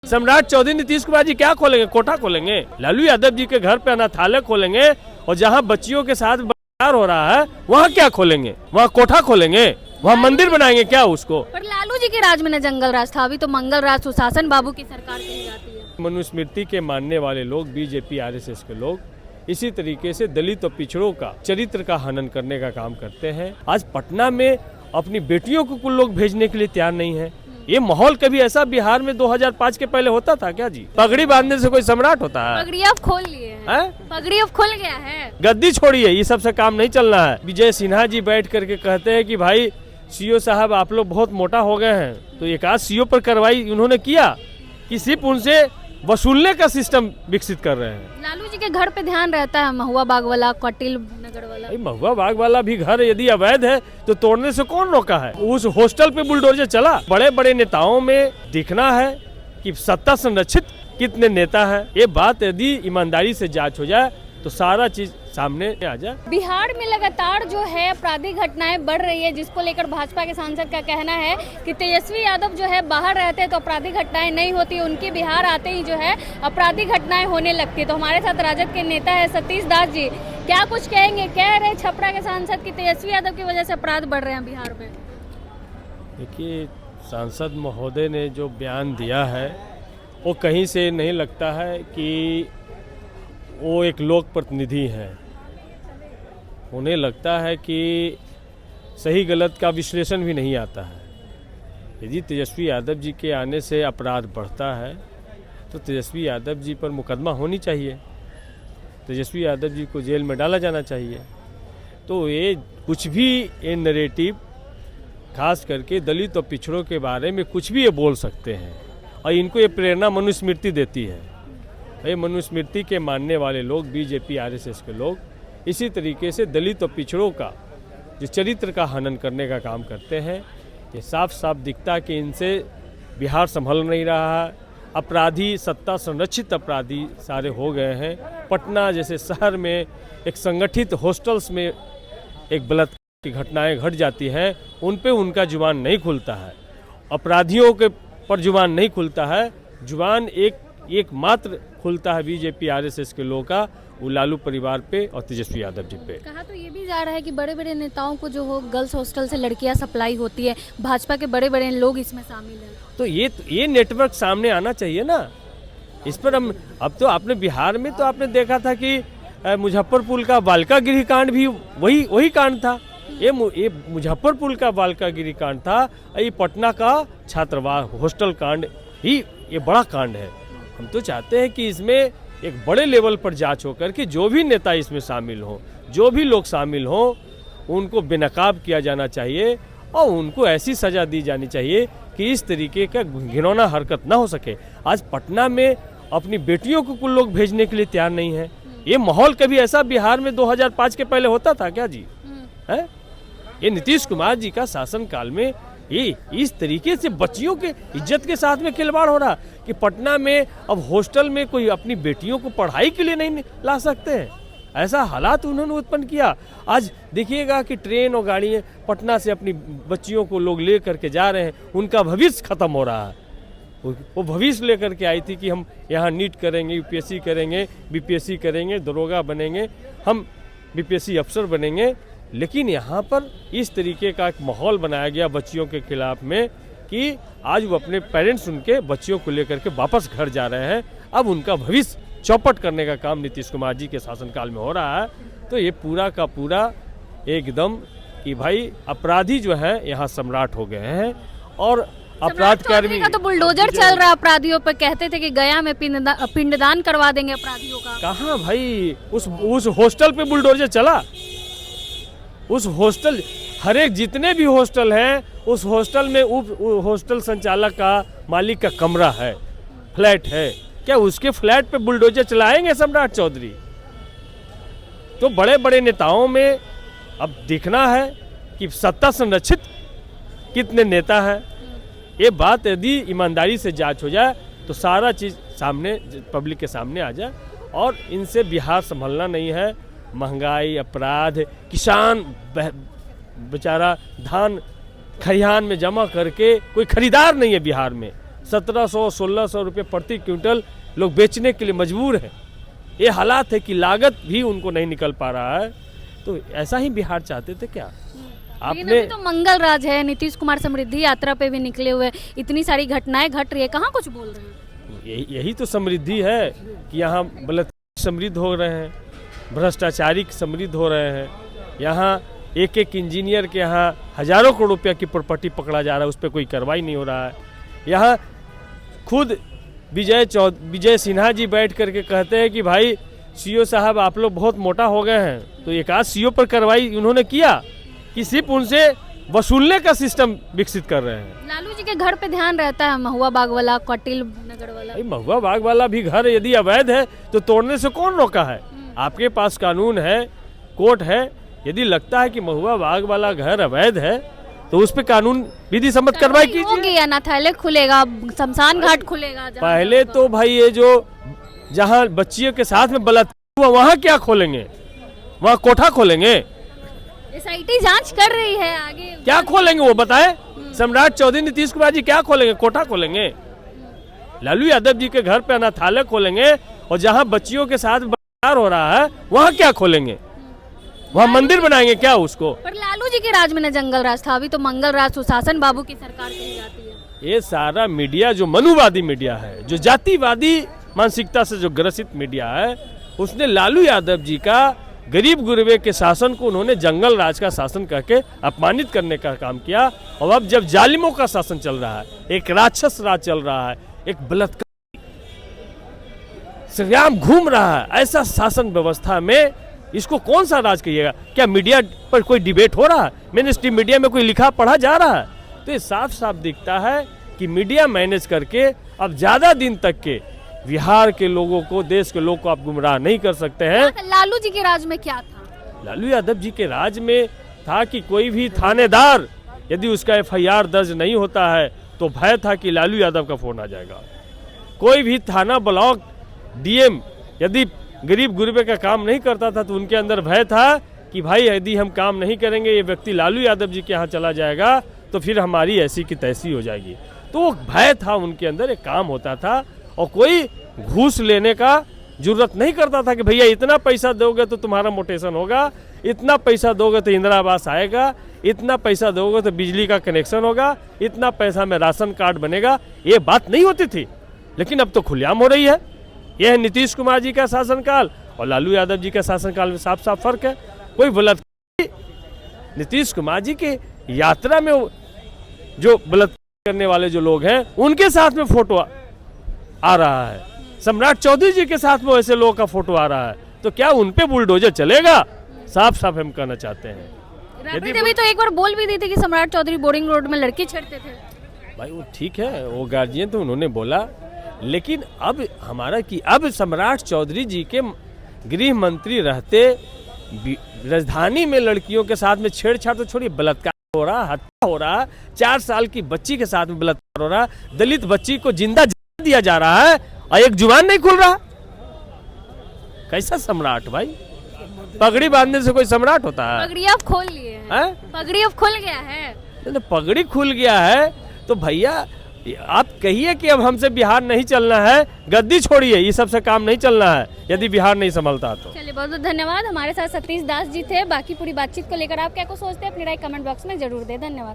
सम्राट चौधरी नीतीश कुमार जी क्या खोलेंगे? कोठा खोलेंगे? लालू यादव जी के घर पे अनाथालय खोलेंगे और जहाँ बच्चियों के साथ बलात्कार हो रहा है वहाँ क्या खोलेंगे? वहाँ कोठा खोलेंगे? वहाँ मंदिर बनाएंगे क्या उसको? पर लालू जी के राज में न जंगल राज था, अभी तो मंगल राज सुशासन बाबू की सरकार कही जाती है। मनुस्मृति के मानने वाले लोग, बीजेपी आरएसएस के लोग इसी तरीके से दलित और पिछड़ों का चरित्र का हनन करने का काम करते हैं। आज पटना में अपनी बेटियों को कुछ लोग भेजने के लिए तैयार नहीं है। ये माहौल कभी ऐसा बिहार में 2005 के पहले होता था क्या जी? पगड़ी बांधने से कोई सम्राट होता है? पगड़ी अब खोल लिए हैं। पगड़ी अब खुल गया है। गद्दी छोड़िए, ये सबसे काम नहीं चलना है। विजय सिन्हा जी बैठ करके कहते हैं कि भाई सीओ साहब आप लोग बहुत मोटा हो गए हैं, तो एक आध सीओ पर कार्रवाई उन्होंने किया कि सिर्फ उनसे वसूलने का सिस्टम विकसित कर रहे हैं। लालू जी के घर पे ध्यान रहता है, महुआ बाग वाला, कटिल नगर वाला। महुआ बाग वाला भी घर यदि अवैध है तो तोड़ने से कौन रोका है? उस हॉस्टल पे बुलडोजर चला। बड़े बड़े नेताओं में दिखना है कि सत्ता संरक्षित कितने नेता है। ये बात यदि ईमानदारी से जांच हो जाए तो सारा चीज सामने आ जाए। बिहार में लगातार जो है आपराधिक घटनाएं बढ़ रही है, जिसको लेकर भाजपा के सांसद का कहना है कि तेजस्वी यादव जो है बाहर रहते हैं तो आपराधिक घटनाएं नहीं होती, उनके बिहार आते ही जो है आपराधिक घटनाएं होने लगती है। तो हमारे साथ राजद के नेता है सतीश दास जी, क्या कुछ कहेंगे? कह रहे छपरा के सांसद की तेजस्वी यादव की वजह से अपराध बढ़ रहे हैं बिहार में। देखिए, सांसद महोदय ने जो बयान दिया है वो कहीं से नहीं लगता है कि वो एक लोक प्रतिनिधि हैं। उन्हें लगता है कि सही गलत का विश्लेषण भी नहीं आता है। यदि तेजस्वी यादव जी के आने से अपराध बढ़ता है तो तेजस्वी यादव जी पर मुकदमा होनी चाहिए, तेजस्वी यादव जी को जेल में डाला जाना चाहिए। तो ये कुछ भी ये नैरेटिव खास करके दलित और पिछड़ों के बारे में कुछ भी ये बोल सकते हैं और इनको ये प्रेरणा मनुस्मृति देती है। ये मनुस्मृति के मानने वाले लोग, बीजेपी आरएसएस के लोग इसी तरीके से दलित और पिछड़ों का जो चरित्र का हनन करने का काम करते हैं। ये साफ साफ दिखता है कि इनसे बिहार संभल नहीं रहा है। अपराधी, सत्ता संरक्षित अपराधी सारे हो गए हैं। पटना जैसे शहर में एक संगठित हॉस्टल्स में एक बलात्कार की घटनाएं घट जाती हैं, उन पे उनका जुबान नहीं खुलता है। अपराधियों के पर जुबान नहीं खुलता है। जुबान एकमात्र खुलता है बीजेपी आरएसएस के लोगों का, वो लालू परिवार पे और तेजस्वी यादव जी पे। कहा तो ये भी जा रहा है कि बड़े बड़े नेताओं को जो हो गर्ल्स हॉस्टल से लड़कियां सप्लाई होती है, भाजपा के बड़े बड़े लोग इसमें शामिल हैं। तो ये नेटवर्क सामने आना चाहिए ना। इस पर हम अब तो आपने बिहार में तो आपने देखा था कि मुजफ्फरपुर का बालिका गृह कांड भी वही कांड था। ये मुजफ्फरपुर का बालिका गृह कांड था, ये पटना का छात्रावास हॉस्टल कांड ही ये बड़ा कांड है। हम तो चाहते हैं कि इसमें एक बड़े लेवल पर जांच होकर के जो भी नेता इसमें शामिल हों, जो भी लोग शामिल हों, उनको बेनकाब किया जाना चाहिए और उनको ऐसी सजा दी जानी चाहिए कि इस तरीके का घिनौना हरकत ना हो सके। आज पटना में अपनी बेटियों को कुछ लोग भेजने के लिए तैयार नहीं है। ये माहौल कभी ऐसा बिहार में 2005 के पहले होता था क्या जी? है ये नीतीश कुमार जी का शासन काल में ये इस तरीके से बच्चियों के इज्जत के साथ में खिलवाड़ हो रहा कि पटना में अब हॉस्टल में कोई अपनी बेटियों को पढ़ाई के लिए नहीं ला सकते हैं। ऐसा हालात उन्होंने उत्पन्न किया। आज देखिएगा कि ट्रेन और गाड़ियाँ पटना से अपनी बच्चियों को लोग ले करके जा रहे हैं, उनका भविष्य खत्म हो रहा है। वो भविष्य लेकर के आई थी कि हम यहाँ नीट करेंगे, यूपीएससी करेंगे, बीपीएससी करेंगे, दरोगा बनेंगे, हम बीपीएससी अफसर बनेंगे। लेकिन यहाँ पर इस तरीके का एक माहौल बनाया गया बच्चियों के खिलाफ में कि आज वो अपने पेरेंट्स उनके बच्चियों को लेकर के वापस घर जा रहे हैं। अब उनका भविष्य चौपट करने का काम नीतीश कुमार जी के शासनकाल में हो रहा है। तो ये पूरा का पूरा एकदम कि भाई अपराधी जो है यहाँ सम्राट हो गए हैं और अपराध कर्मी का तो बुलडोजर चल रहा है अपराधियों पर। कहते थे कि गया में पिंडदान करवा देंगे अपराधियों का। कहाँ भाई, उस हॉस्टल पे बुलडोजर चला? उस हॉस्टल, हर एक जितने भी हॉस्टल हैं, उस हॉस्टल में हॉस्टल संचालक का, मालिक का कमरा है, फ्लैट है। क्या उसके फ्लैट पे बुलडोजर चलाएंगे सम्राट चौधरी? तो बड़े बड़े नेताओं में अब दिखना है कि सत्ता संरक्षित कितने नेता हैं। ये बात यदि ईमानदारी से जांच हो जाए तो सारा चीज सामने पब्लिक के सामने आ जाए और इनसे बिहार संभलना नहीं है। महंगाई, अपराध, किसान बेचारा धान खलिहान में जमा करके कोई खरीदार नहीं है बिहार में। 1700-1600 रुपये प्रति क्विंटल लोग बेचने के लिए मजबूर हैं। ये हालात है कि लागत भी उनको नहीं निकल पा रहा है। तो ऐसा ही बिहार चाहते थे क्या? लेकिन अभी तो मंगल राज है, नीतीश कुमार समृद्धि यात्रा पे भी निकले हुए, इतनी सारी घटनाएं घट रही है, कहाँ कुछ बोल रहे हैं? यही तो समृद्धि है कि यहाँ बलात्कार समृद्ध हो रहे हैं, भ्रष्टाचारी समृद्ध हो रहे हैं। यहाँ एक एक इंजीनियर के यहाँ हजारों करोड़ रुपया की प्रॉपर्टी पकड़ा जा रहा है, उस पर कोई कार्रवाई नहीं हो रहा है। यहाँ खुद विजय सिन्हा जी बैठ करके कहते हैं कि भाई सीओ साहब आप लोग बहुत मोटा हो गए हैं, तो एक आध सीओ पर कार्रवाई उन्होंने किया कि सिर्फ उनसे वसूलने का सिस्टम विकसित कर रहे हैं। लालू जी के घर पे ध्यान रहता है, महुआ बाग वाला, कौटिल नगर वाला। महुआ बाग वाला भी घर यदि अवैध है तो तोड़ने से कौन रोका है? आपके पास कानून है, कोर्ट है। यदि लगता है कि महुआ बाग वाला घर अवैध है तो उस पे कानून विधि सम्मत कार्रवाई कीजिए। अनाथालय खुलेगा, शमशान घाट खुलेगा। पहले तो भाई ये जो जहाँ बच्चियों के साथ में बलात्कार हुआ वहाँ क्या खोलेंगे? वहाँ कोठा खोलेंगे? एसआईटी जांच कर रही है, आगे क्या खोलेंगे वो बताए? सम्राट चौधरी नीतीश कुमार जी क्या खोलेंगे? कोठा खोलेंगे? लालू यादव जी के घर पे अनाथालय खोलेंगे और जहाँ बच्चियों के साथ बलात्कार हो रहा है वहाँ क्या खोलेंगे? वहाँ मंदिर बनाएंगे क्या उसको? पर लालू जी के राज में न जंगल राज था, अभी तो मंगल राज सुशासन बाबू की सरकार कही जाती है। ये सारा मीडिया जो मनुवादी मीडिया है, जो जातिवादी मानसिकता से जो ग्रसित मीडिया है, उसने लालू यादव जी का गरीब गुरबे के शासन को उन्होंने जंगल राज का शासन करके अपमानित करने का काम किया। और अब जब जालिमों का शासन चल रहा है, एक राक्षस राज चल रहा है, एक बलात्कार संग्राम घूम रहा है, ऐसा शासन व्यवस्था में इसको कौन सा राज कहिएगा? क्या मीडिया पर कोई डिबेट हो रहा है? मेन स्ट्रीम मीडिया में कोई लिखा पढ़ा जा रहा है? तो ये साफ साफ दिखता है कि मीडिया मैनेज करके अब ज्यादा दिन तक के बिहार के लोगों को, देश के लोगों को आप गुमराह नहीं कर सकते हैं। लालू जी के राज में क्या था? लालू यादव जी के राज में था कि कोई भी थानेदार यदि उसका एफआईआर दर्ज नहीं होता है तो भय था कि लालू यादव का फोन आ जाएगा। कोई भी थाना ब्लॉक डीएम यदि गरीब गुरबे का काम नहीं करता था तो उनके अंदर भय था कि भाई यदि हम काम नहीं करेंगे, ये व्यक्ति लालू यादव जी के यहाँ चला जाएगा तो फिर हमारी ऐसी की तैसी हो जाएगी। तो भय था उनके अंदर, एक काम होता था और कोई घूस लेने का जरूरत नहीं करता था कि भैया इतना पैसा दोगे तो तुम्हारा मोटेशन होगा, इतना पैसा दोगे तो इंदिरा आवास आएगा, इतना पैसा दोगे तो बिजली का कनेक्शन होगा, इतना पैसा में राशन कार्ड बनेगा। ये बात नहीं होती थी, लेकिन अब तो खुलेआम हो रही है। यह है नीतीश कुमार जी का शासनकाल और लालू यादव जी का शासनकाल में साफ साफ फर्क है। कोई बलात्कार, नीतीश कुमार जी के यात्रा में जो बलात्कार करने वाले जो लोग हैं उनके साथ में फोटो आ रहा है, सम्राट चौधरी जी के साथ में वैसे लोगों का फोटो आ रहा है, तो क्या उन पे बुलडोजर चलेगा? साफ साफ हम कहना चाहते हैं। राबड़ी देवी तो एक बार बोल भी दी थी कि सम्राट चौधरी बोरिंग रोड में लड़की छेड़ते थे। भाई वो ठीक है, वो गार्जियन तो उन्होंने बोला, लेकिन अब हमारा कि अब सम्राट चौधरी जी के गृह मंत्री रहते राजधानी में लड़कियों के साथ में छेड़छाड़ तो छोड़िए, बलात्कार हो रहा, हत्या हो रहा, 4 साल की बच्ची के साथ में बलात्कार हो रहा, दलित बच्ची को जिंदा दिया जा रहा है और एक जुबान नहीं खुल रहा। कैसा सम्राट भाई? पगड़ी बांधने से कोई सम्राट होता है? पगड़ी अब खोल लिए हैं। पगड़ी अब खुल गया है। पगड़ी खुल गया है तो भैया आप कहिए कि अब हमसे बिहार नहीं चलना है, गद्दी छोड़िए, ये सब से काम नहीं चलना है यदि बिहार नहीं संभलता तो। चलिए, बहुत बहुत धन्यवाद। हमारे साथ सतीश दास जी थे। बाकी पूरी बातचीत को लेकर आप क्या कुछ सोचते हैं अपनी राय कमेंट बॉक्स में जरूर दें। धन्यवाद।